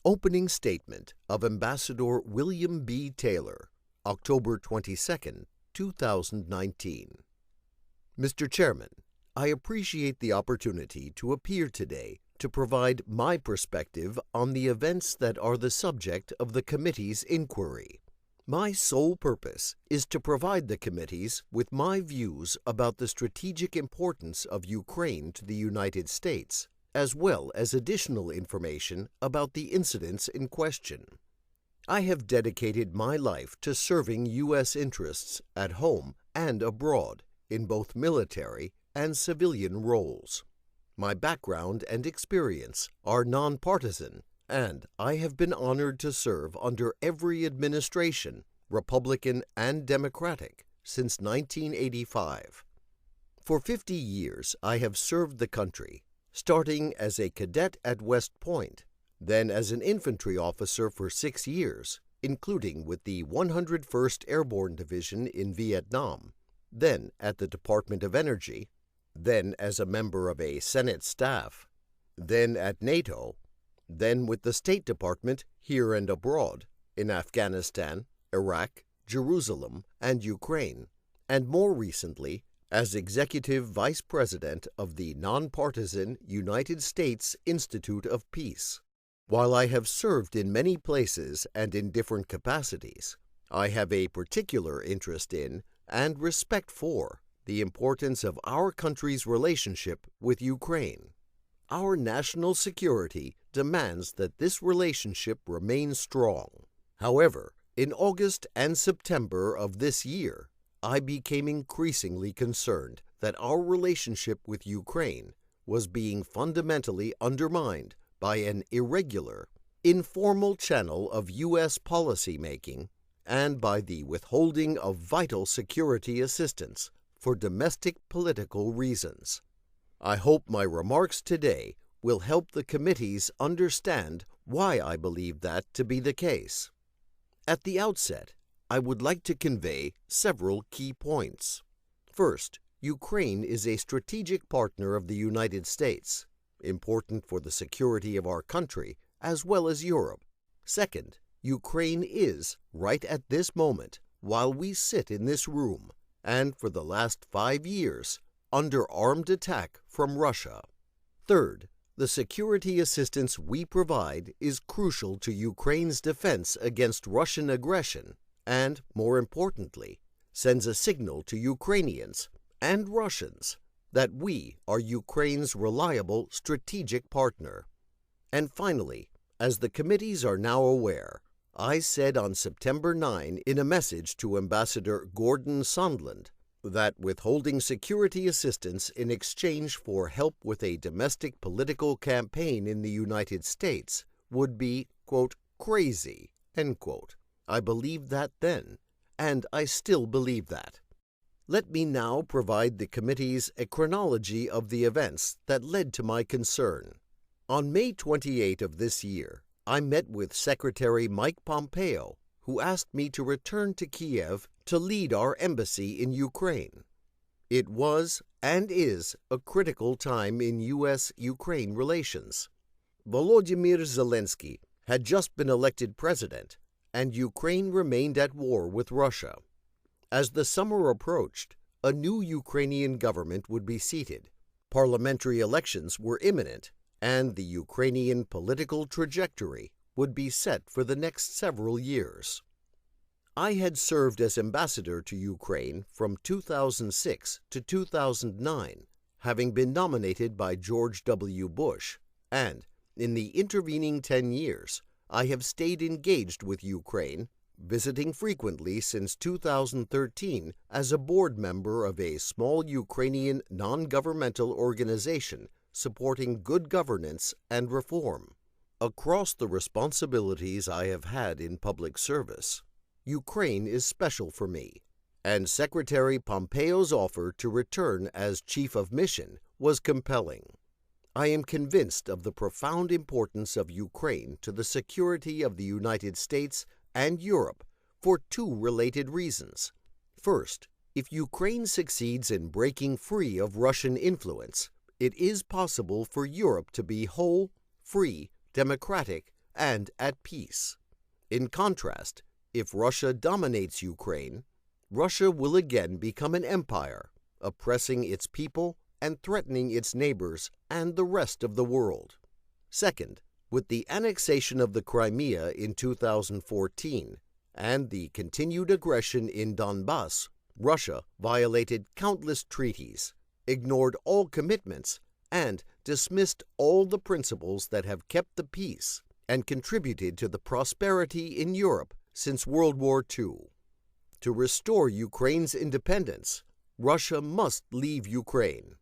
Opening Statement of Ambassador William B. Taylor, October 22, 2019. Mr. Chairman, I appreciate the opportunity to appear today to provide my perspective on the events that are the subject of the committee's inquiry. My sole purpose is to provide the committees with my views about the strategic importance of Ukraine to the United States, as well as additional information about the incidents in question. I have dedicated my life to serving U.S. interests at home and abroad in both military and civilian roles. My background and experience are nonpartisan, and I have been honored to serve under every administration, Republican and Democratic, since 1985. For 50 years, I have served the country, starting as a cadet at West Point, then as an infantry officer for 6 years, including with the 101st Airborne Division in Vietnam, then at the Department of Energy, then as a member of a Senate staff, then at NATO, then with the State Department here and abroad, in Afghanistan, Iraq, Jerusalem, and Ukraine, and more recently as Executive Vice President of the nonpartisan United States Institute of Peace. While I have served in many places and in different capacities, I have a particular interest in and respect for the importance of our country's relationship with Ukraine. Our national security demands that this relationship remain strong. However, in August and September of this year, I became increasingly concerned that our relationship with Ukraine was being fundamentally undermined by an irregular, informal channel of U.S. policymaking and by the withholding of vital security assistance for domestic political reasons. I hope my remarks today will help the committees understand why I believe that to be the case. At the outset, I would like to convey several key points. First, Ukraine is a strategic partner of the United States, important for the security of our country as well as Europe. Second, Ukraine is, right at this moment, while we sit in this room, and for the last 5 years, under armed attack from Russia. Third, the security assistance we provide is crucial to Ukraine's defense against Russian aggression and, more importantly, sends a signal to Ukrainians and Russians that we are Ukraine's reliable strategic partner. And finally, as the committees are now aware, I said on September 9 in a message to Ambassador Gordon Sondland that withholding security assistance in exchange for help with a domestic political campaign in the United States would be, quote, crazy, end quote. I believed that then, and I still believe that. Let me now provide the committees a chronology of the events that led to my concern. On May 28 of this year, I met with Secretary Mike Pompeo, who asked me to return to Kiev to lead our embassy in Ukraine. It was and is a critical time in U.S.-Ukraine relations. Volodymyr Zelensky had just been elected president, and Ukraine remained at war with Russia. As the summer approached, a new Ukrainian government would be seated. Parliamentary elections were imminent, and the Ukrainian political trajectory would be set for the next several years. I had served as ambassador to Ukraine from 2006 to 2009, having been nominated by George W. Bush, and in the intervening 10 years, I have stayed engaged with Ukraine, visiting frequently since 2013 as a board member of a small Ukrainian non-governmental organization supporting good governance and reform. Across the responsibilities I have had in public service, Ukraine is special for me, and Secretary Pompeo's offer to return as Chief of Mission was compelling. I am convinced of the profound importance of Ukraine to the security of the United States and Europe for two related reasons. First, if Ukraine succeeds in breaking free of Russian influence, it is possible for Europe to be whole, free, democratic, and at peace. In contrast, if Russia dominates Ukraine, Russia will again become an empire, oppressing its people and threatening its neighbors and the rest of the world. Second, with the annexation of the Crimea in 2014 and the continued aggression in Donbass, Russia violated countless treaties, ignored all commitments, and dismissed all the principles that have kept the peace and contributed to the prosperity in Europe since World War II. To restore Ukraine's independence, Russia must leave Ukraine.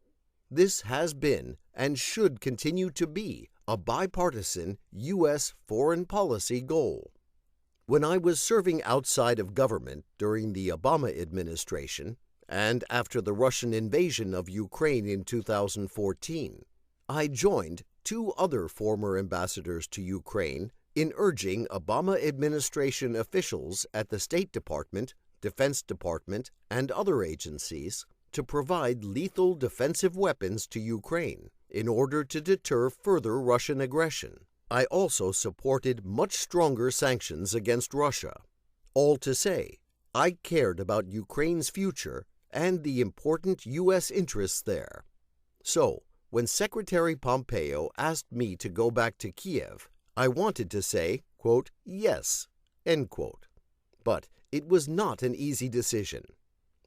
This has been and should continue to be a bipartisan U.S. foreign policy goal. When I was serving outside of government during the Obama administration and after the Russian invasion of Ukraine in 2014, I joined two other former ambassadors to Ukraine in urging Obama administration officials at the State Department, Defense Department, and other agencies to provide lethal defensive weapons to Ukraine in order to deter further Russian aggression. I also supported much stronger sanctions against Russia. All to say, I cared about Ukraine's future and the important U.S. interests there. So, when Secretary Pompeo asked me to go back to Kiev, I wanted to say, quote, yes, end quote. But it was not an easy decision.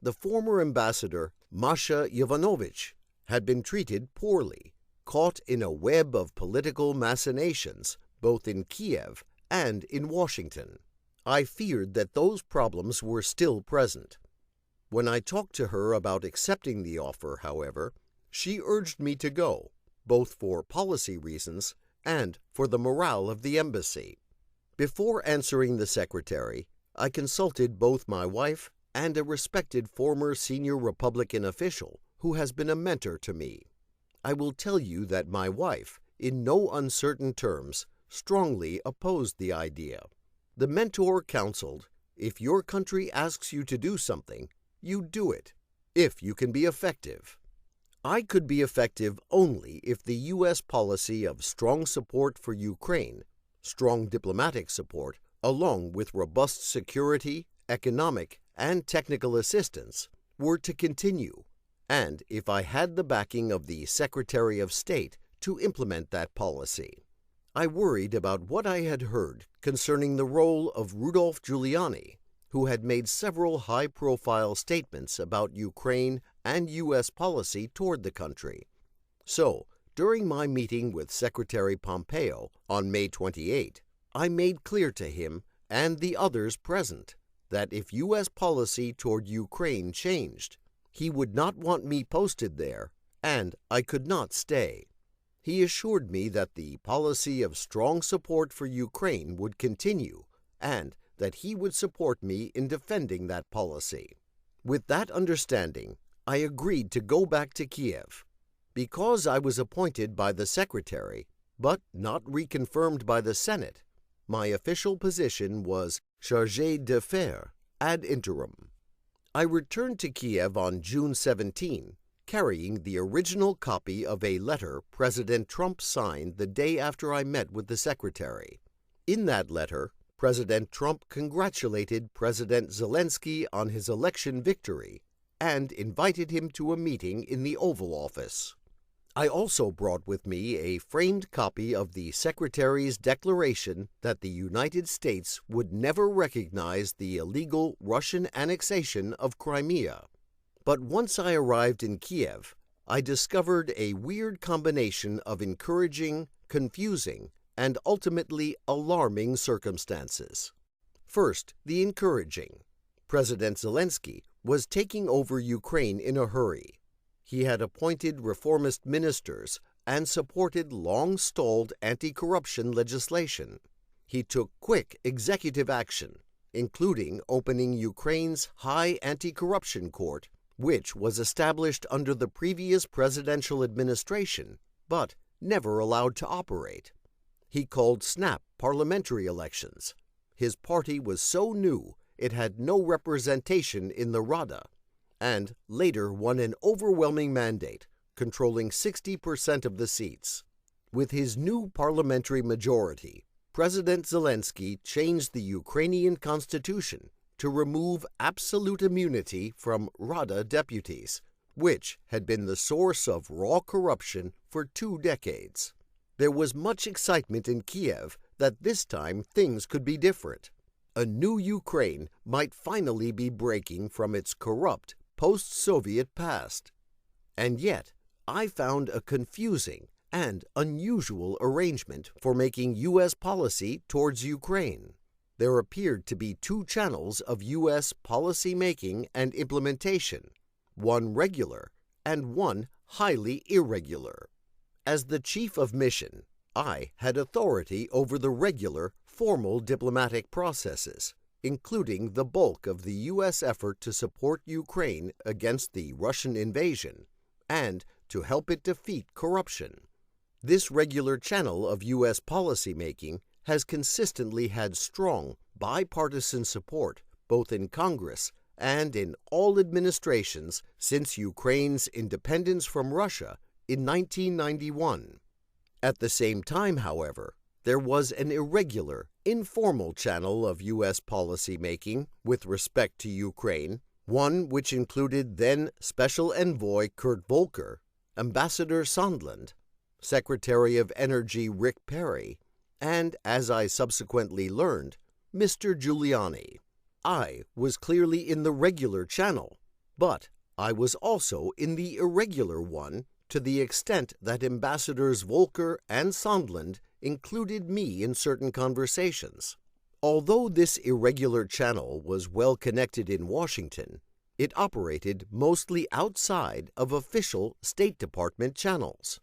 The former ambassador, Masha Yovanovitch, had been treated poorly, caught in a web of political machinations, both in Kiev and in Washington. I feared that those problems were still present. When I talked to her about accepting the offer, however, she urged me to go, both for policy reasons and for the morale of the embassy. Before answering the secretary, I consulted both my wife and a respected former senior Republican official who has been a mentor to me. I will tell you that my wife, in no uncertain terms, strongly opposed the idea. The mentor counseled, if your country asks you to do something, you do it, if you can be effective. I could be effective only if the U.S. policy of strong support for Ukraine, strong diplomatic support, along with robust security, economic, and technical assistance, were to continue, and if I had the backing of the Secretary of State to implement that policy. I worried about what I had heard concerning the role of Rudolph Giuliani, who had made several high-profile statements about Ukraine and U.S. policy toward the country. So, during my meeting with Secretary Pompeo on May 28, I made clear to him and the others present that if U.S. policy toward Ukraine changed, he would not want me posted there, and I could not stay. He assured me that the policy of strong support for Ukraine would continue, and that he would support me in defending that policy. With that understanding, I agreed to go back to Kiev. Because I was appointed by the Secretary, but not reconfirmed by the Senate, my official position was chargé d'affaires ad interim. I returned to Kiev on June 17, carrying the original copy of a letter President Trump signed the day after I met with the Secretary. In that letter, President Trump congratulated President Zelensky on his election victory and invited him to a meeting in the Oval Office. I also brought with me a framed copy of the Secretary's declaration that the United States would never recognize the illegal Russian annexation of Crimea. But once I arrived in Kiev, I discovered a weird combination of encouraging, confusing, and ultimately alarming circumstances. First, the encouraging. President Zelensky was taking over Ukraine in a hurry. He had appointed reformist ministers and supported long-stalled anti-corruption legislation. He took quick executive action, including opening Ukraine's High Anti-Corruption Court, which was established under the previous presidential administration, but never allowed to operate. He called snap parliamentary elections. His party was so new it had no representation in the Rada, and later won an overwhelming mandate, controlling 60% of the seats. With his new parliamentary majority, President Zelensky changed the Ukrainian constitution to remove absolute immunity from Rada deputies, which had been the source of raw corruption for 2 decades. There was much excitement in Kiev that this time things could be different. A new Ukraine might finally be breaking from its corrupt post-Soviet past. And yet, I found a confusing and unusual arrangement for making U.S. policy towards Ukraine. There appeared to be 2 channels of U.S. policy making and implementation, one regular and one highly irregular. As the chief of mission, I had authority over the regular, formal diplomatic processes, including the bulk of the U.S. effort to support Ukraine against the Russian invasion and to help it defeat corruption. This regular channel of U.S. policymaking has consistently had strong bipartisan support both in Congress and in all administrations since Ukraine's independence from Russia in 1991. At the same time, however, there was an irregular, informal channel of U.S. policymaking with respect to Ukraine, one which included then Special Envoy Kurt Volker, Ambassador Sondland, Secretary of Energy Rick Perry, and, as I subsequently learned, Mr. Giuliani. I was clearly in the regular channel, but I was also in the irregular one to the extent that Ambassadors Volker and Sondland included me in certain conversations. Although this irregular channel was well connected in Washington, it operated mostly outside of official State Department channels.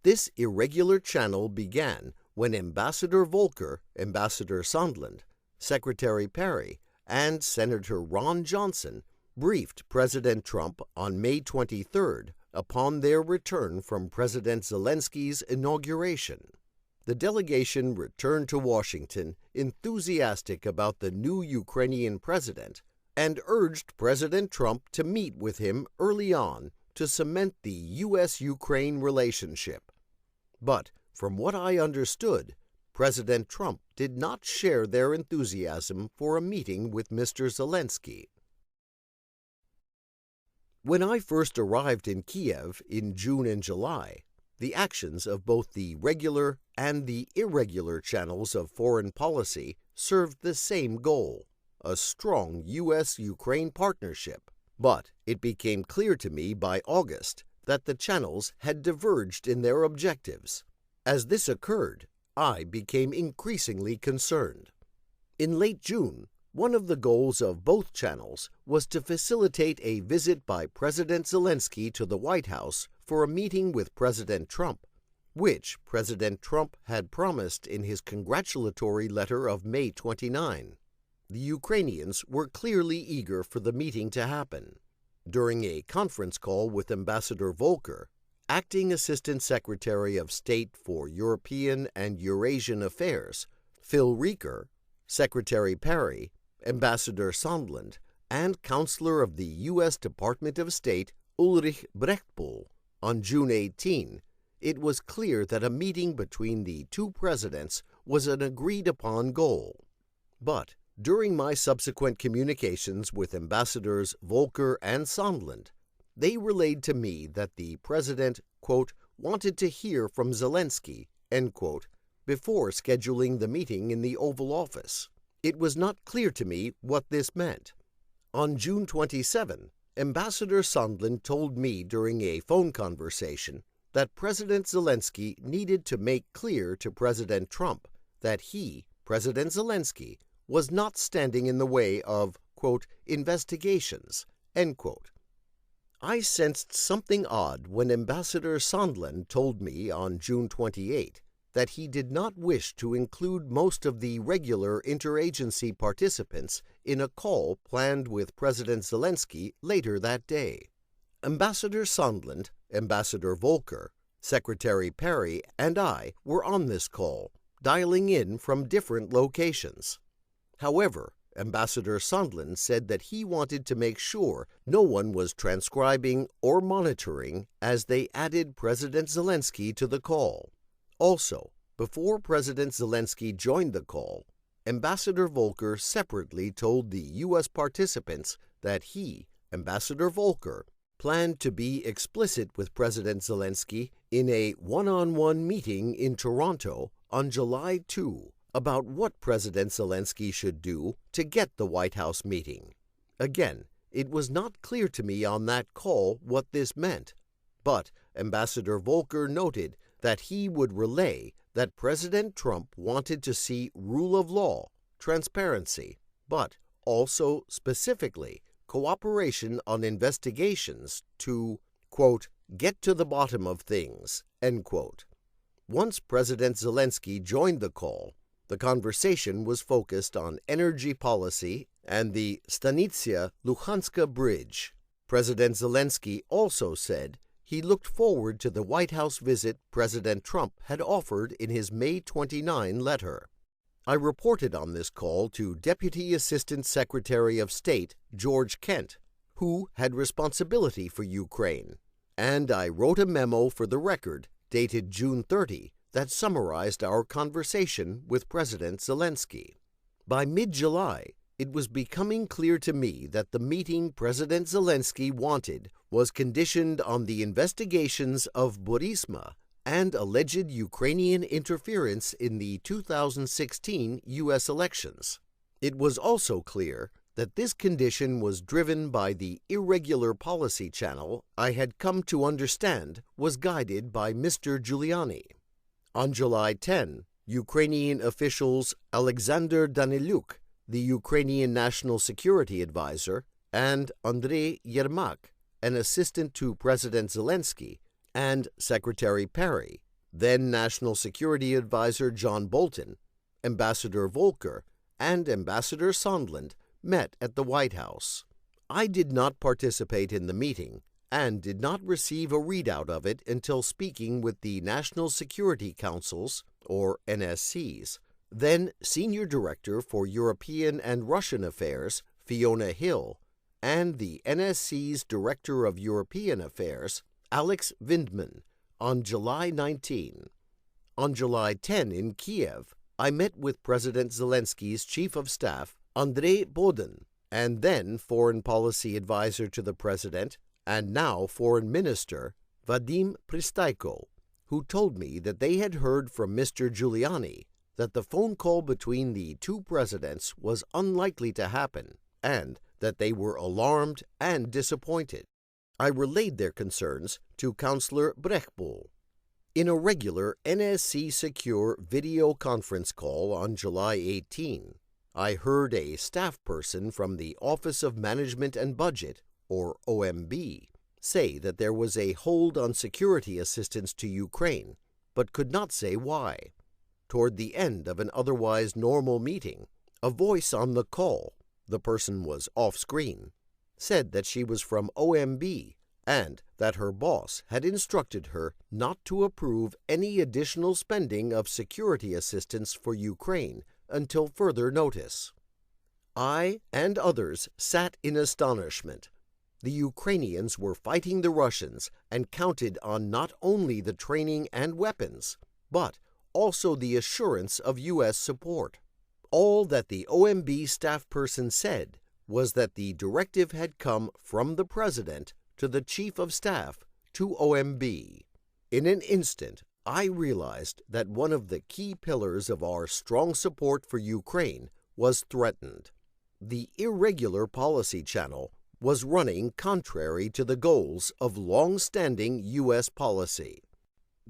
This irregular channel began when Ambassador Volker, Ambassador Sondland, Secretary Perry, and Senator Ron Johnson briefed President Trump on May 23rd upon their return from President Zelensky's inauguration. The delegation returned to Washington enthusiastic about the new Ukrainian president and urged President Trump to meet with him early on to cement the U.S.-Ukraine relationship. But from what I understood, President Trump did not share their enthusiasm for a meeting with Mr. Zelensky. When I first arrived in Kiev in June and July, the actions of both the regular and the irregular channels of foreign policy served the same goal, a strong U.S.-Ukraine partnership. But it became clear to me by August that the channels had diverged in their objectives. As this occurred, I became increasingly concerned. In late June, one of the goals of both channels was to facilitate a visit by President Zelensky to the White House for a meeting with President Trump, which President Trump had promised in his congratulatory letter of May 29. The Ukrainians were clearly eager for the meeting to happen. During a conference call with Ambassador Volker, Acting Assistant Secretary of State for European and Eurasian Affairs, Phil Rieker, Secretary Perry, Ambassador Sondland, and Counselor of the U.S. Department of State Ulrich Brechtpohl, on June 18, it was clear that a meeting between the 2 presidents was an agreed-upon goal. But during my subsequent communications with Ambassadors Volker and Sondland, they relayed to me that the president, quote, wanted to hear from Zelensky, end quote, before scheduling the meeting in the Oval Office. It was not clear to me what this meant. On June 27, Ambassador Sondland told me during a phone conversation that President Zelensky needed to make clear to President Trump that he, President Zelensky, was not standing in the way of, quote, investigations, end quote. I sensed something odd when Ambassador Sondland told me on June 28 that he did not wish to include most of the regular interagency participants in a call planned with President Zelensky later that day. Ambassador Sondland, Ambassador Volker, Secretary Perry, and I were on this call, dialing in from different locations. However, Ambassador Sondland said that he wanted to make sure no one was transcribing or monitoring as they added President Zelensky to the call. Also, Before President Zelensky joined the call, Ambassador Volker separately told the U.S. participants that he, Ambassador Volker, planned to be explicit with President Zelensky in a one-on-one meeting in Toronto on July 2 about what President Zelensky should do to get the White House meeting. Again, it was not clear to me on that call what this meant, but Ambassador Volker noted that he would relay that President Trump wanted to see rule of law, transparency, but also specifically cooperation on investigations to, quote, get to the bottom of things, end quote. Once President Zelensky joined the call, the conversation was focused on energy policy and the Stanitsia-Luhanska Bridge. President Zelensky also said he looked forward to the White House visit President Trump had offered in his May 29 letter. I reported on this call to Deputy Assistant Secretary of State George Kent, who had responsibility for Ukraine, and I wrote a memo for the record dated June 30 that summarized our conversation with President Zelensky. By mid-July, it was becoming clear to me that the meeting President Zelensky wanted was conditioned on the investigations of Burisma and alleged Ukrainian interference in the 2016 U.S. elections. It was also clear that this condition was driven by the irregular policy channel I had come to understand was guided by Mr. Giuliani. On July 10, Ukrainian officials Alexander Daniluk, the Ukrainian National Security Advisor, and Andrei Yermak, an assistant to President Zelensky, and Secretary Perry, then National Security Advisor John Bolton, Ambassador Volker, and Ambassador Sondland met at the White House. I did not participate in the meeting and did not receive a readout of it until speaking with the National Security Council's, or NSC's, then Senior Director for European and Russian Affairs, Fiona Hill, and the NSC's Director of European Affairs, Alex Vindman, on July 19. On July 10 in Kiev, I met with President Zelensky's Chief of Staff, Andrei Bodin, and then Foreign Policy Advisor to the President, and now Foreign Minister, Vadim Pristaiko, who told me that they had heard from Mr. Giuliani that the phone call between the two presidents was unlikely to happen, and that they were alarmed and disappointed. I relayed their concerns to Councillor Brechbuhl. In a regular NSC Secure video conference call on July 18, I heard a staff person from the Office of Management and Budget, or OMB, say that there was a hold on security assistance to Ukraine, but could not say why. Toward the end of an otherwise normal meeting, a voice on the call, the person was off-screen, said that she was from OMB and that her boss had instructed her not to approve any additional spending of security assistance for Ukraine until further notice. I and others sat in astonishment. The Ukrainians were fighting the Russians and counted on not only the training and weapons, but also the assurance of U.S. support. All that the OMB staff person said was that the directive had come from the President to the Chief of Staff to OMB. In an instant, I realized that one of the key pillars of our strong support for Ukraine was threatened. The irregular policy channel was running contrary to the goals of long-standing U.S. policy.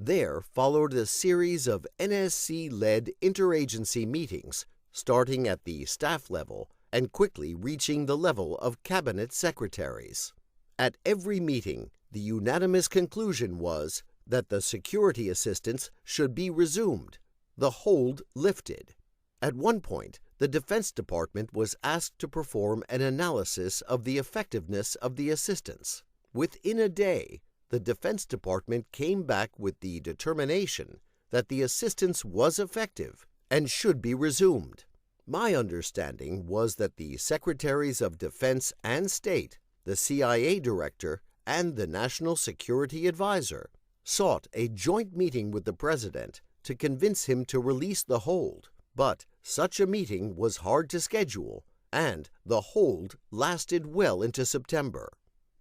There followed a series of NSC-led interagency meetings, starting at the staff level and quickly reaching the level of cabinet secretaries. At every meeting, the unanimous conclusion was that the security assistance should be resumed, the hold lifted. At one point, the Defense Department was asked to perform an analysis of the effectiveness of the assistance. Within a day, the Defense Department came back with the determination that the assistance was effective and should be resumed. My understanding was that the Secretaries of Defense and State, the CIA Director, and the National Security Advisor sought a joint meeting with the President to convince him to release the hold, but such a meeting was hard to schedule, and the hold lasted well into September.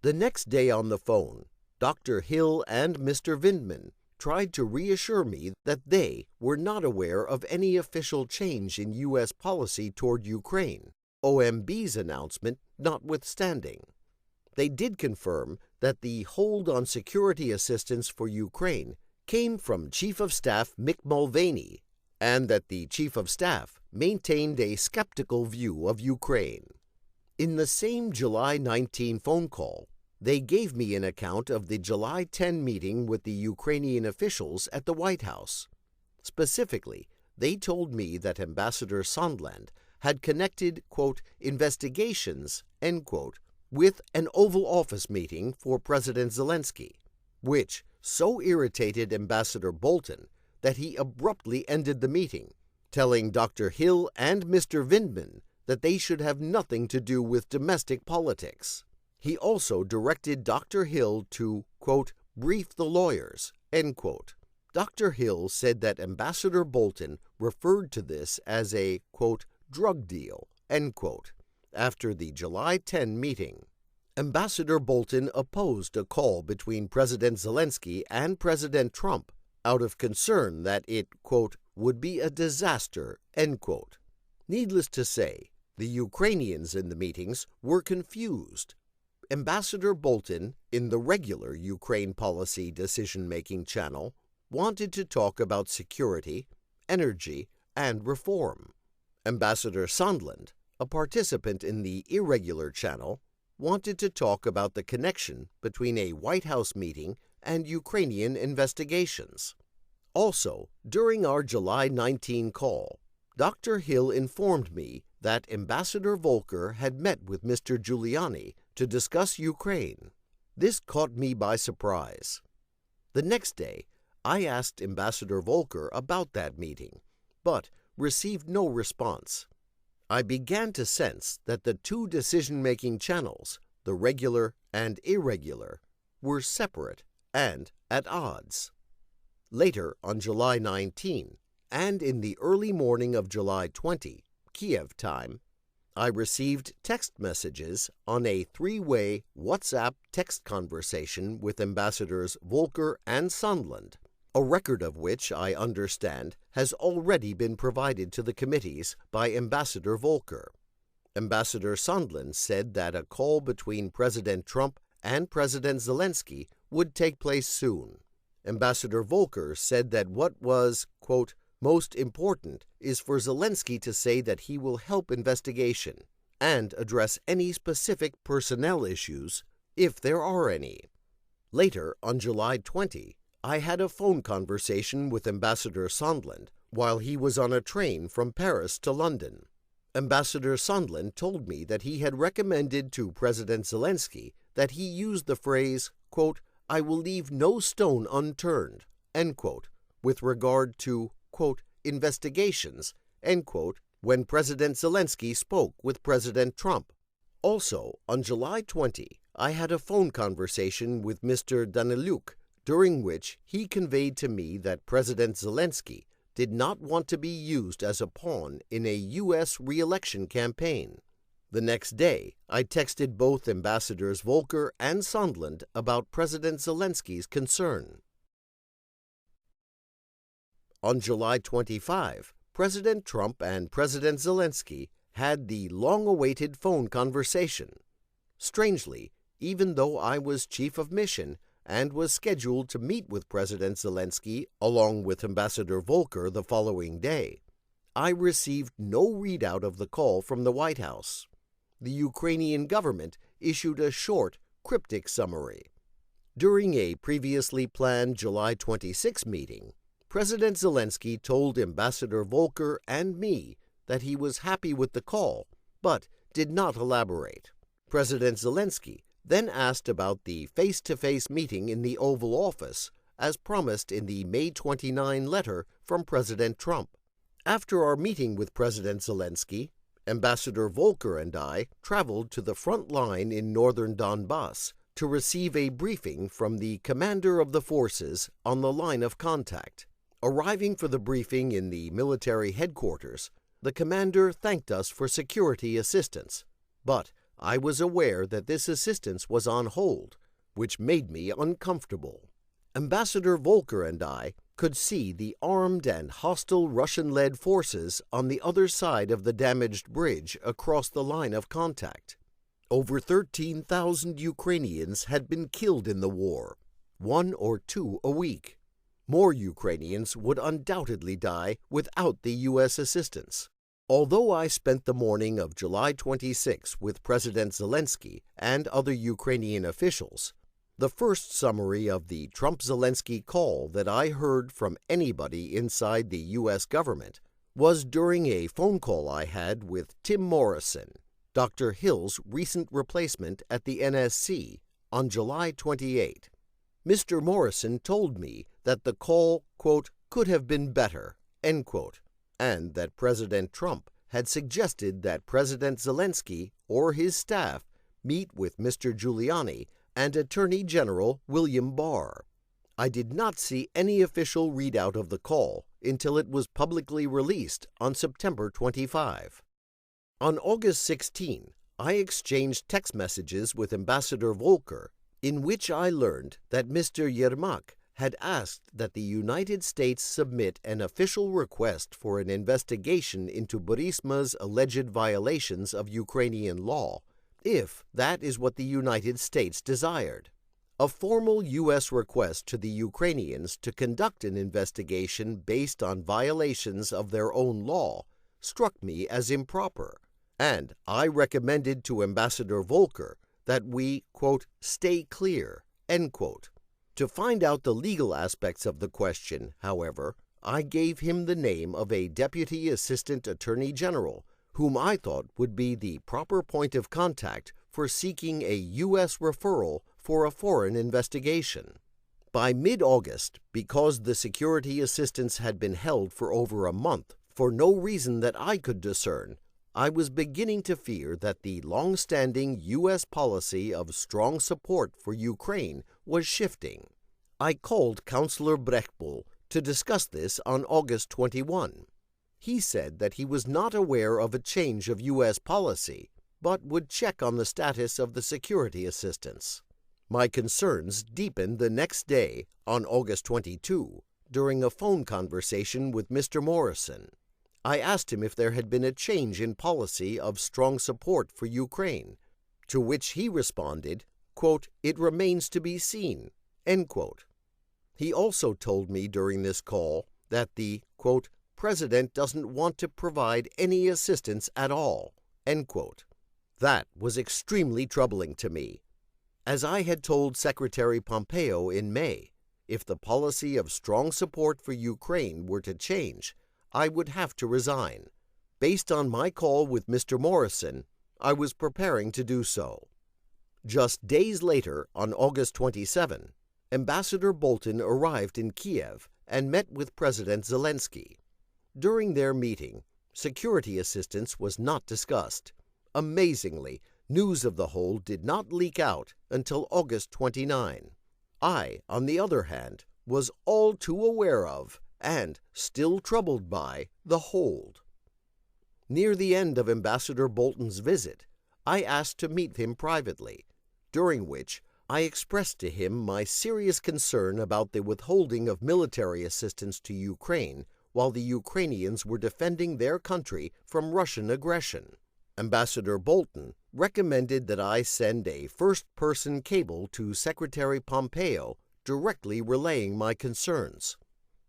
The next day on the phone, Dr. Hill and Mr. Vindman tried to reassure me that they were not aware of any official change in U.S. policy toward Ukraine, OMB's announcement notwithstanding. They did confirm that the hold on security assistance for Ukraine came from Chief of Staff Mick Mulvaney, and that the Chief of Staff maintained a skeptical view of Ukraine. In the same July 19 phone call, they gave me an account of the July 10 meeting with the Ukrainian officials at the White House. Specifically, they told me that Ambassador Sondland had connected, quote, investigations, end quote, with an Oval Office meeting for President Zelensky, which so irritated Ambassador Bolton that he abruptly ended the meeting, telling Dr. Hill and Mr. Vindman that they should have nothing to do with domestic politics. He also directed Dr. Hill to, quote, brief the lawyers, end quote. Dr. Hill said that Ambassador Bolton referred to this as a, quote, drug deal, end quote, after the July 10 meeting. Ambassador Bolton opposed a call between President Zelensky and President Trump out of concern that it, quote, would be a disaster, end quote. Needless to say, the Ukrainians in the meetings were confused. Ambassador Bolton, in the regular Ukraine policy decision-making channel, wanted to talk about security, energy, and reform. Ambassador Sondland, a participant in the irregular channel, wanted to talk about the connection between a White House meeting and Ukrainian investigations. Also, during our July 19 call, Dr. Hill informed me that Ambassador Volker had met with Mr. Giuliani to discuss Ukraine. This caught me by surprise. The next day, I asked Ambassador Volker about that meeting, but received no response. I began to sense that the two decision-making channels, the regular and irregular, were separate and at odds. Later, on July 19, and in the early morning of July 20, Kiev time, I received text messages on a three-way WhatsApp text conversation with Ambassadors Volker and Sondland, a record of which I understand has already been provided to the committees by Ambassador Volker. Ambassador Sondland said that a call between President Trump and President Zelensky would take place soon. Ambassador Volker said that what was, quote, most important is for Zelensky to say that he will help investigation and address any specific personnel issues, if there are any. Later, on July 20, I had a phone conversation with Ambassador Sondland while he was on a train from Paris to London. Ambassador Sondland told me that he had recommended to President Zelensky that he use the phrase, quote, I will leave no stone unturned, end quote, with regard to, quote, investigations, end quote, when President Zelensky spoke with President Trump. Also, on July 20, I had a phone conversation with Mr. Daniluk, during which he conveyed to me that President Zelensky did not want to be used as a pawn in a U.S. re-election campaign. The next day, I texted both Ambassadors Volker and Sondland about President Zelensky's concern. On July 25, President Trump and President Zelensky had the long-awaited phone conversation. Strangely, even though I was chief of mission and was scheduled to meet with President Zelensky along with Ambassador Volker the following day, I received no readout of the call from the White House. The Ukrainian government issued a short, cryptic summary. During a previously planned July 26 meeting, President Zelensky told Ambassador Volker and me that he was happy with the call, but did not elaborate. President Zelensky then asked about the face-to-face meeting in the Oval Office, as promised in the May 29 letter from President Trump. After our meeting with President Zelensky, Ambassador Volker and I traveled to the front line in northern Donbass to receive a briefing from the commander of the forces on the line of contact, Arriving for the briefing in the military headquarters, the commander thanked us for security assistance, but I was aware that this assistance was on hold, which made me uncomfortable. Ambassador Volker and I could see the armed and hostile Russian-led forces on the other side of the damaged bridge across the line of contact. Over 13,000 Ukrainians had been killed in the war, 1 or 2 a week. More Ukrainians would undoubtedly die without the U.S. assistance. Although I spent the morning of July 26 with President Zelensky and other Ukrainian officials, the first summary of the Trump-Zelensky call that I heard from anybody inside the U.S. government was during a phone call I had with Tim Morrison, Dr. Hill's recent replacement at the NSC, on July 28. Mr. Morrison told me that the call, quote, could have been better, end quote, and that President Trump had suggested that President Zelensky or his staff meet with Mr. Giuliani and Attorney General William Barr. I did not see any official readout of the call until it was publicly released on September 25. On August 16, I exchanged text messages with Ambassador Volker, in which I learned that Mr. Yermak had asked that the United States submit an official request for an investigation into Burisma's alleged violations of Ukrainian law, if that is what the United States desired. A formal U.S. request to the Ukrainians to conduct an investigation based on violations of their own law struck me as improper, and I recommended to Ambassador Volker that we, quote, stay clear, end quote. To find out the legal aspects of the question, however, I gave him the name of a Deputy Assistant Attorney General, whom I thought would be the proper point of contact for seeking a U.S. referral for a foreign investigation. By mid-August, because the security assistance had been held for over a month for no reason that I could discern, I was beginning to fear that the long-standing U.S. policy of strong support for Ukraine was shifting. I called Counselor Brechtbull to discuss this on August 21. He said that he was not aware of a change of U.S. policy, but would check on the status of the security assistance. My concerns deepened the next day, on August 22, during a phone conversation with Mr. Morrison. I asked him if there had been a change in policy of strong support for Ukraine, to which he responded, quote, it remains to be seen, end quote. He also told me during this call that the, quote, president doesn't want to provide any assistance at all, end quote. That was extremely troubling to me. As I had told Secretary Pompeo in May, if the policy of strong support for Ukraine were to change, I would have to resign. Based on my call with Mr. Morrison, I was preparing to do so. Just days later, on August 27, Ambassador Bolton arrived in Kiev and met with President Zelensky. During their meeting, security assistance was not discussed. Amazingly, news of the hold did not leak out until August 29. I, on the other hand, was all too aware of and still troubled by the hold. Near the end of Ambassador Bolton's visit, I asked to meet him privately, during which I expressed to him my serious concern about the withholding of military assistance to Ukraine while the Ukrainians were defending their country from Russian aggression. Ambassador Bolton recommended that I send a first-person cable to Secretary Pompeo directly relaying my concerns.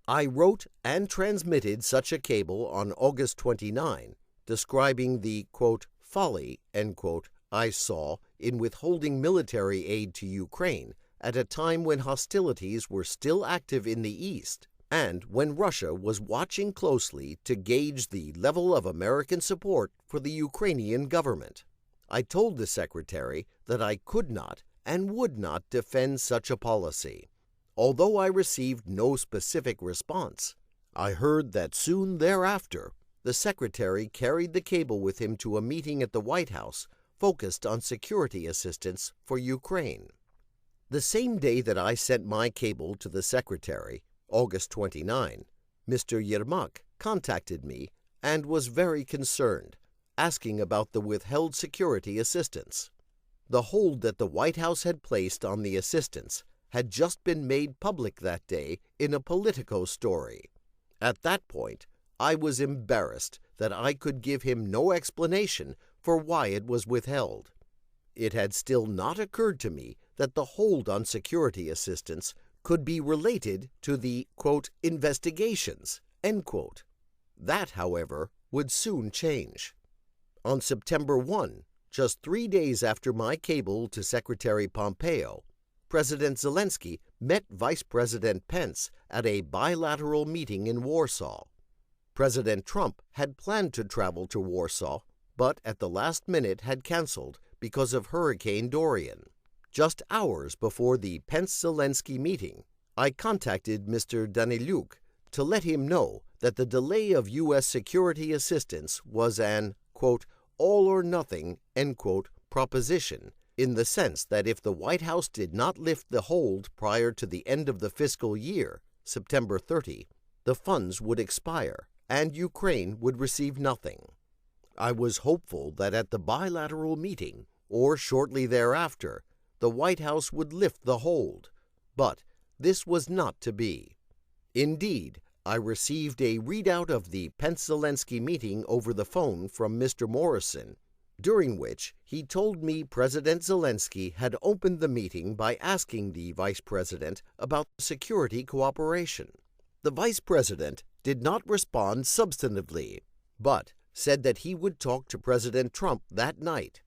I wrote and transmitted such a cable on August 29, describing the, quote, folly, end quote, I saw in withholding military aid to Ukraine at a time when hostilities were still active in the East and when Russia was watching closely to gauge the level of American support for the Ukrainian government. I told the Secretary that I could not and would not defend such a policy. Although I received no specific response, I heard that soon thereafter the Secretary carried the cable with him to a meeting at the White House focused on security assistance for Ukraine. The same day that I sent my cable to the Secretary, August 29, Mr. Yermak contacted me and was very concerned, asking about the withheld security assistance. The hold that the White House had placed on the assistance had just been made public that day in a Politico story. At that point, I was embarrassed that I could give him no explanation for why it was withheld. It had still not occurred to me that the hold on security assistance could be related to the, quote, investigations, end quote. That, however, would soon change. On September 1, just 3 days after my cable to Secretary Pompeo, President Zelensky met Vice President Pence at a bilateral meeting in Warsaw. President Trump had planned to travel to Warsaw, but at the last minute had canceled because of Hurricane Dorian. Just hours before the Pence-Zelensky meeting, I contacted Mr. Daniluk to let him know that the delay of U.S. security assistance was an, quote, all-or-nothing, end quote, proposition, in the sense that if the White House did not lift the hold prior to the end of the fiscal year, September 30, the funds would expire and Ukraine would receive nothing. I was hopeful that at the bilateral meeting, or shortly thereafter, the White House would lift the hold, but this was not to be. Indeed, I received a readout of the Pence-Zelensky meeting over the phone from Mr. Morrison, during which he told me President Zelensky had opened the meeting by asking the Vice President about security cooperation. The Vice President did not respond substantively, but said that he would talk to President Trump that night.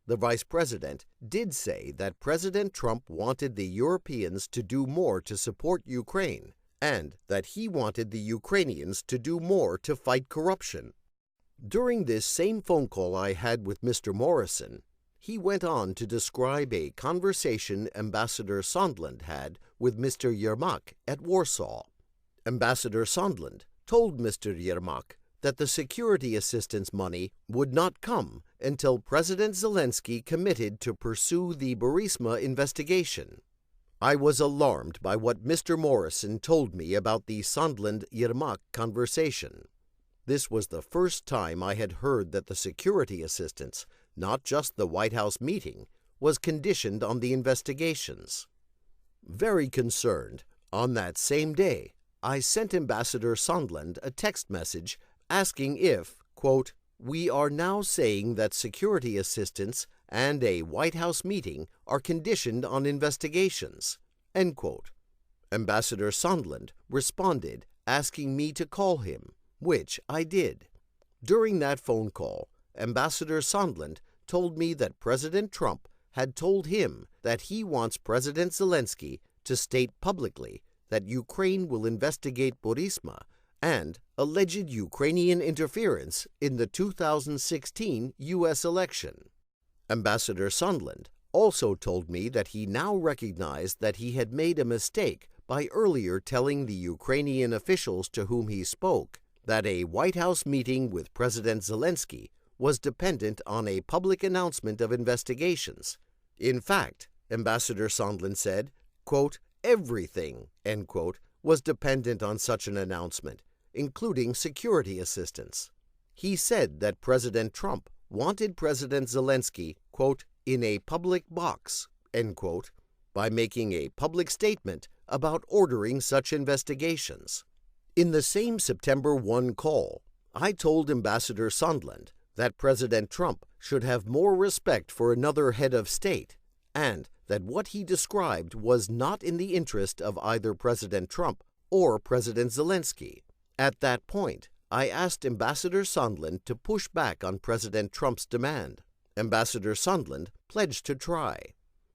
The Vice President did say that President Trump wanted the Europeans to do more to support Ukraine, and that he wanted the Ukrainians to do more to fight corruption. During this same phone call I had with Mr. Morrison, he went on to describe a conversation Ambassador Sondland had with Mr. Yermak at Warsaw. Ambassador Sondland told Mr. Yermak that the security assistance money would not come until President Zelensky committed to pursue the Burisma investigation. I was alarmed by what Mr. Morrison told me about the Sondland-Yermak conversation. This was the first time I had heard that the security assistance, not just the White House meeting, was conditioned on the investigations. Very concerned, on that same day, I sent Ambassador Sondland a text message asking if, quote, we are now saying that security assistance and a White House meeting are conditioned on investigations, end quote. Ambassador Sondland responded asking me to call him, which I did. During that phone call, Ambassador Sondland told me that President Trump had told him that he wants President Zelensky to state publicly that Ukraine will investigate Burisma and alleged Ukrainian interference in the 2016 U.S. election. Ambassador Sondland also told me that he now recognized that he had made a mistake by earlier telling the Ukrainian officials to whom he spoke that a White House meeting with President Zelensky was dependent on a public announcement of investigations. In fact, Ambassador Sondland said, quote, everything, end quote, was dependent on such an announcement, including security assistance. He said that President Trump wanted President Zelensky, quote, in a public box, end quote, by making a public statement about ordering such investigations. In the same September 1 call, I told Ambassador Sondland that President Trump should have more respect for another head of state, and that what he described was not in the interest of either President Trump or President Zelensky. At that point, I asked Ambassador Sondland to push back on President Trump's demand. Ambassador Sondland pledged to try.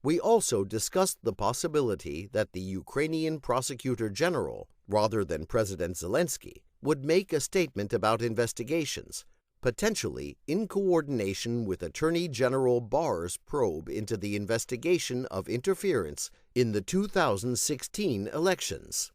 We also discussed the possibility that the Ukrainian Prosecutor General, rather than President Zelensky, would make a statement about investigations, potentially in coordination with Attorney General Barr's probe into the investigation of interference in the 2016 elections.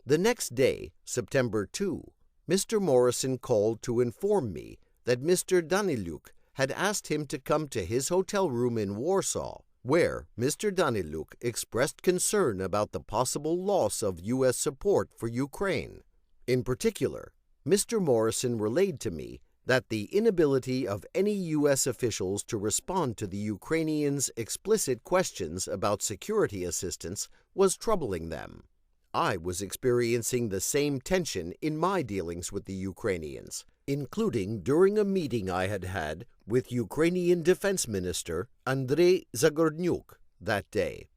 The next day, September 2, Mr. Morrison called to inform me that Mr. Daniluk had asked him to come to his hotel room in Warsaw, where Mr. Daniluk expressed concern about the possible loss of U.S. support for Ukraine. In particular, Mr. Morrison relayed to me that the inability of any U.S. officials to respond to the Ukrainians' explicit questions about security assistance was troubling them. I was experiencing the same tension in my dealings with the Ukrainians, including during a meeting I had had with Ukrainian Defense Minister Andrei Zagornyuk that day.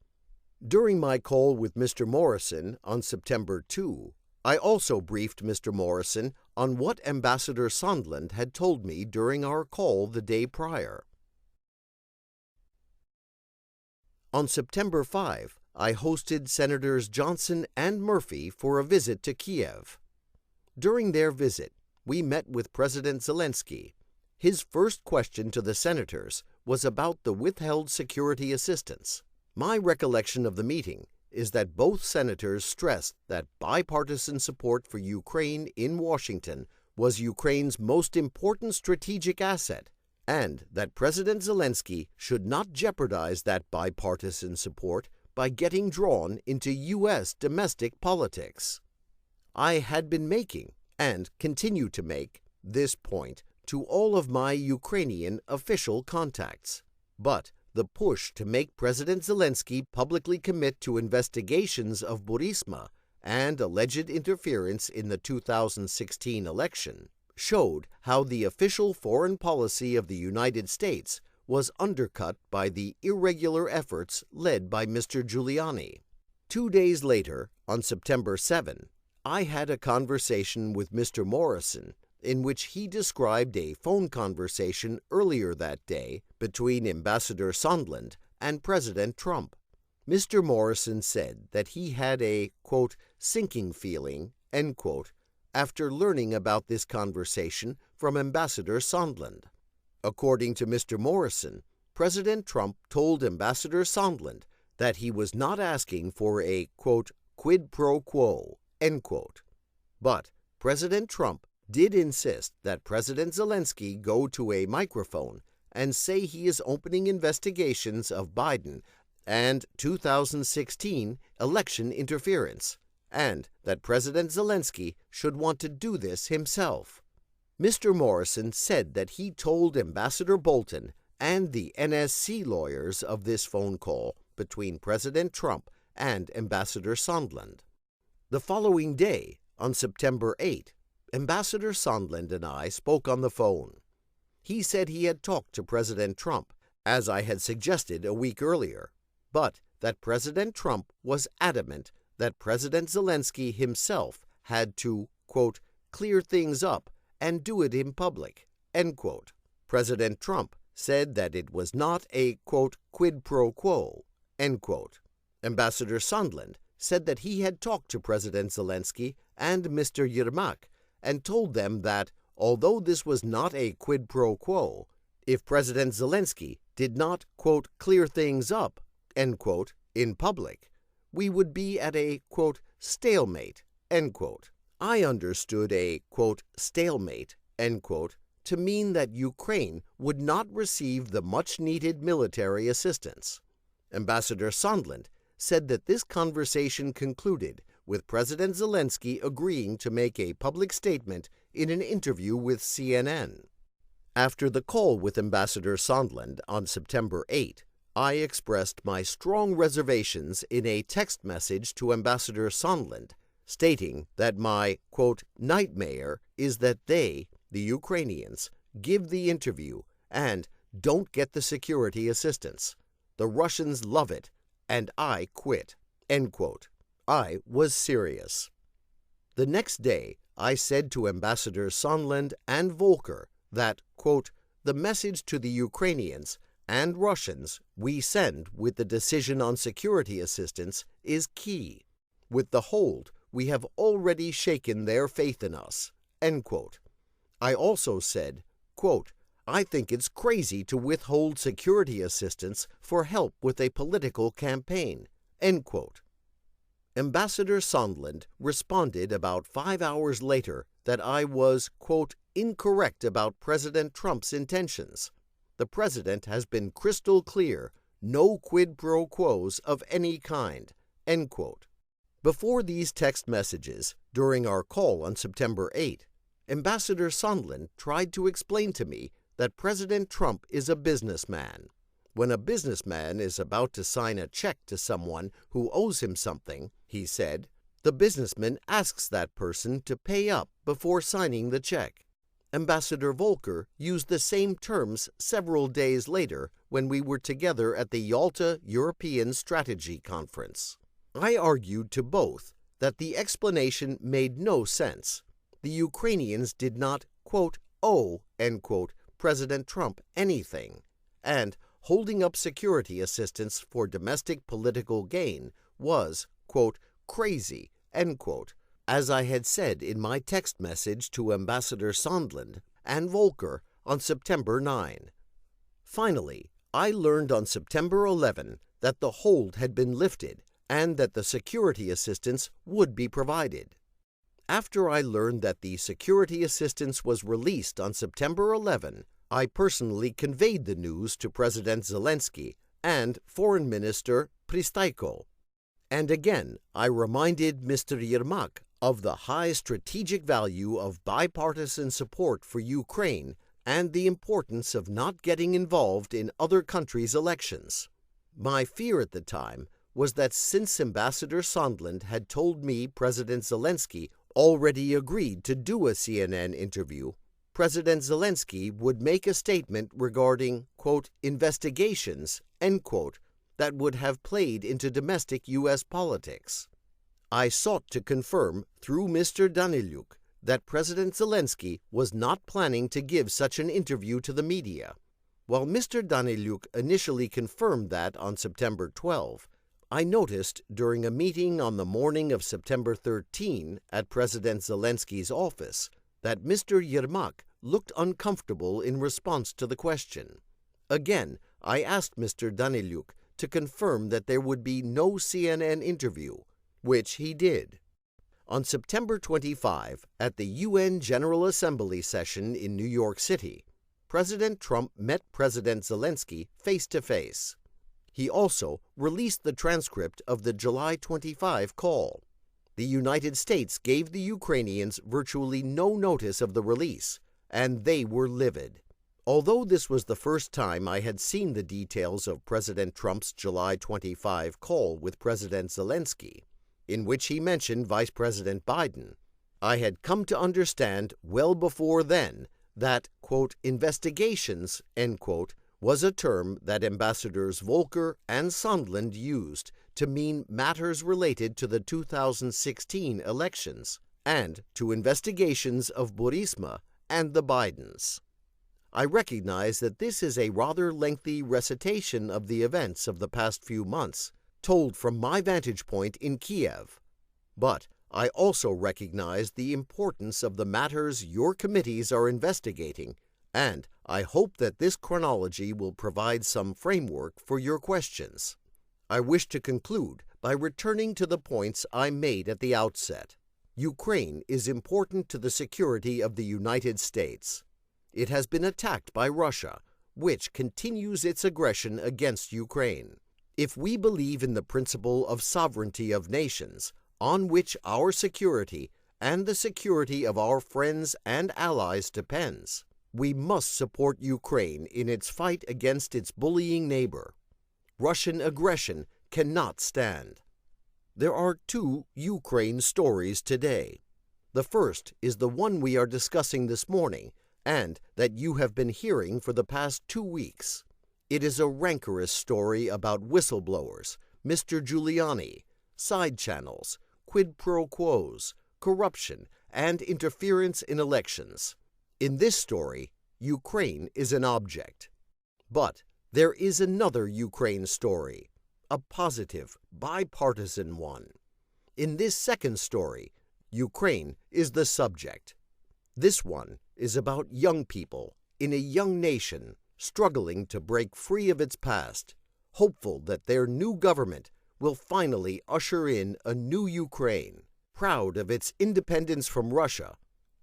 During my call with Mr. Morrison on September 2, I also briefed Mr. Morrison on what Ambassador Sondland had told me during our call the day prior. On September 5, I hosted Senators Johnson and Murphy for a visit to Kiev. During their visit, we met with President Zelensky. His first question to the senators was about the withheld security assistance. My recollection of the meeting is that both senators stressed that bipartisan support for Ukraine in Washington was Ukraine's most important strategic asset, and that President Zelensky should not jeopardize that bipartisan support by getting drawn into U.S. domestic politics. I had been making, and continue to make, this point to all of my Ukrainian official contacts. But the push to make President Zelensky publicly commit to investigations of Burisma and alleged interference in the 2016 election showed how the official foreign policy of the United States was undercut by the irregular efforts led by Mr. Giuliani. 2 days later, on September 7, I had a conversation with Mr. Morrison in which he described a phone conversation earlier that day between Ambassador Sondland and President Trump. Mr. Morrison said that he had a, quote, sinking feeling, end quote, after learning about this conversation from Ambassador Sondland. According to Mr. Morrison, President Trump told Ambassador Sondland that he was not asking for a, quote, quid pro quo, end quote. But President Trump did insist that President Zelensky go to a microphone and say he is opening investigations of Biden and 2016 election interference, and that President Zelensky should want to do this himself. Mr. Morrison said that he told Ambassador Bolton and the NSC lawyers of this phone call between President Trump and Ambassador Sondland. The following day, on September 8, Ambassador Sondland and I spoke on the phone. He said he had talked to President Trump, as I had suggested a week earlier, but that President Trump was adamant that President Zelensky himself had to, quote, clear things up and do it in public, end quote. President Trump said that it was not a, quote, quid pro quo, end quote. Ambassador Sondland said that he had talked to President Zelensky and Mr. Yermak and told them that, although this was not a quid pro quo, if President Zelensky did not, quote, clear things up, end quote, in public, we would be at a, quote, stalemate, end quote. I understood a, quote, stalemate, end quote, to mean that Ukraine would not receive the much-needed military assistance. Ambassador Sondland said that this conversation concluded with President Zelensky agreeing to make a public statement in an interview with CNN. After the call with Ambassador Sondland on September 8, I expressed my strong reservations in a text message to Ambassador Sondland, stating that my, quote, nightmare is that they, the Ukrainians, give the interview and don't get the security assistance. The Russians love it, and I quit, end quote. I was serious. The next day, I said to Ambassadors Sondland and Volker that, quote, the message to the Ukrainians and Russians we send with the decision on security assistance is key. With the hold, we have already shaken their faith in us, end quote. I also said, quote, I think it's crazy to withhold security assistance for help with a political campaign, end quote. Ambassador Sondland responded about 5 hours later that I was, quote, incorrect about President Trump's intentions. The president has been crystal clear, no quid pro quos of any kind, end quote. Before these text messages, during our call on September 8, Ambassador Sondland tried to explain to me that President Trump is a businessman. When a businessman is about to sign a check to someone who owes him something, he said, the businessman asks that person to pay up before signing the check. Ambassador Volker used the same terms several days later when we were together at the Yalta European Strategy Conference. I argued to both that the explanation made no sense. The Ukrainians did not, quote, owe, end quote, President Trump anything, and holding up security assistance for domestic political gain was, quote, crazy, end quote, as I had said in my text message to Ambassador Sondland and Volker on September 9. Finally, I learned on September 11 that the hold had been lifted and that the security assistance would be provided. After I learned that the security assistance was released on September 11, I personally conveyed the news to President Zelensky and Foreign Minister Pristaiko. And again, I reminded Mr. Yermak of the high strategic value of bipartisan support for Ukraine and the importance of not getting involved in other countries' elections. My fear at the time was that since Ambassador Sondland had told me President Zelensky already agreed to do a CNN interview, President Zelensky would make a statement regarding, quote, investigations, end quote, that would have played into domestic U.S. politics. I sought to confirm through Mr. Daniluk that President Zelensky was not planning to give such an interview to the media. While Mr. Daniluk initially confirmed that on September 12, I noticed during a meeting on the morning of September 13 at President Zelensky's office that Mr. Yermak looked uncomfortable in response to the question. Again, I asked Mr. Daniluk to confirm that there would be no CNN interview, which he did. On September 25, at the UN General Assembly session in New York City, President Trump met President Zelensky face-to-face. He also released the transcript of the July 25 call. The United States gave the Ukrainians virtually no notice of the release, and they were livid. Although this was the first time I had seen the details of President Trump's July 25 call with President Zelensky, in which he mentioned Vice President Biden, I had come to understand well before then that, quote, investigations, end quote, was a term that Ambassadors Volker and Sondland used to mean matters related to the 2016 elections and to investigations of Burisma and the Bidens. I recognize that this is a rather lengthy recitation of the events of the past few months, told from my vantage point in Kiev. But I also recognize the importance of the matters your committees are investigating, and I hope that this chronology will provide some framework for your questions. I wish to conclude by returning to the points I made at the outset. Ukraine is important to the security of the United States. It has been attacked by Russia, which continues its aggression against Ukraine. If we believe in the principle of sovereignty of nations, on which our security and the security of our friends and allies depends, we must support Ukraine in its fight against its bullying neighbor. Russian aggression cannot stand. There are two Ukraine stories today. The first is the one we are discussing this morning and that you have been hearing for the past 2 weeks. It is a rancorous story about whistleblowers, Mr. Giuliani, side channels, quid pro quos, corruption, and interference in elections. In this story, Ukraine is an object. But there is another Ukraine story, a positive, bipartisan one. In this second story, Ukraine is the subject. This one is about young people in a young nation struggling to break free of its past, hopeful that their new government will finally usher in a new Ukraine, proud of its independence from Russia,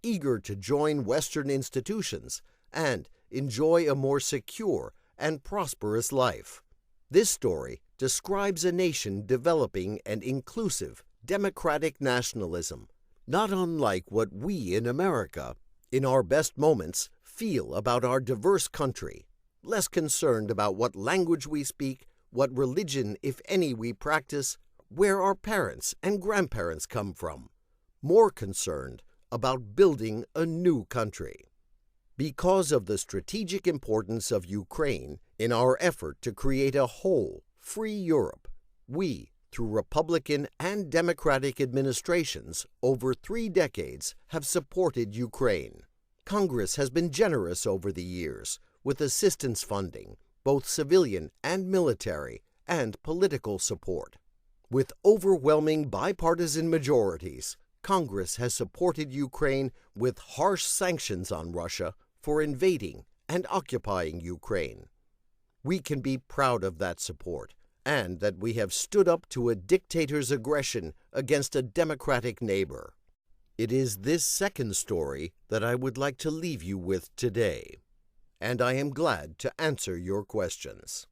eager to join Western institutions and enjoy a more secure and prosperous life. This story describes a nation developing an inclusive, democratic nationalism, not unlike what we in America, in our best moments, feel about our diverse country, less concerned about what language we speak, what religion, if any, we practice, where our parents and grandparents come from, more concerned about building a new country. Because of the strategic importance of Ukraine in our effort to create a whole, free Europe, we, through Republican and Democratic administrations over 3 decades, have supported Ukraine. Congress has been generous over the years with assistance funding, both civilian and military, and political support. With overwhelming bipartisan majorities, Congress has supported Ukraine with harsh sanctions on Russia for invading and occupying Ukraine. We can be proud of that support and that we have stood up to a dictator's aggression against a democratic neighbor. It is this second story that I would like to leave you with today, and I am glad to answer your questions.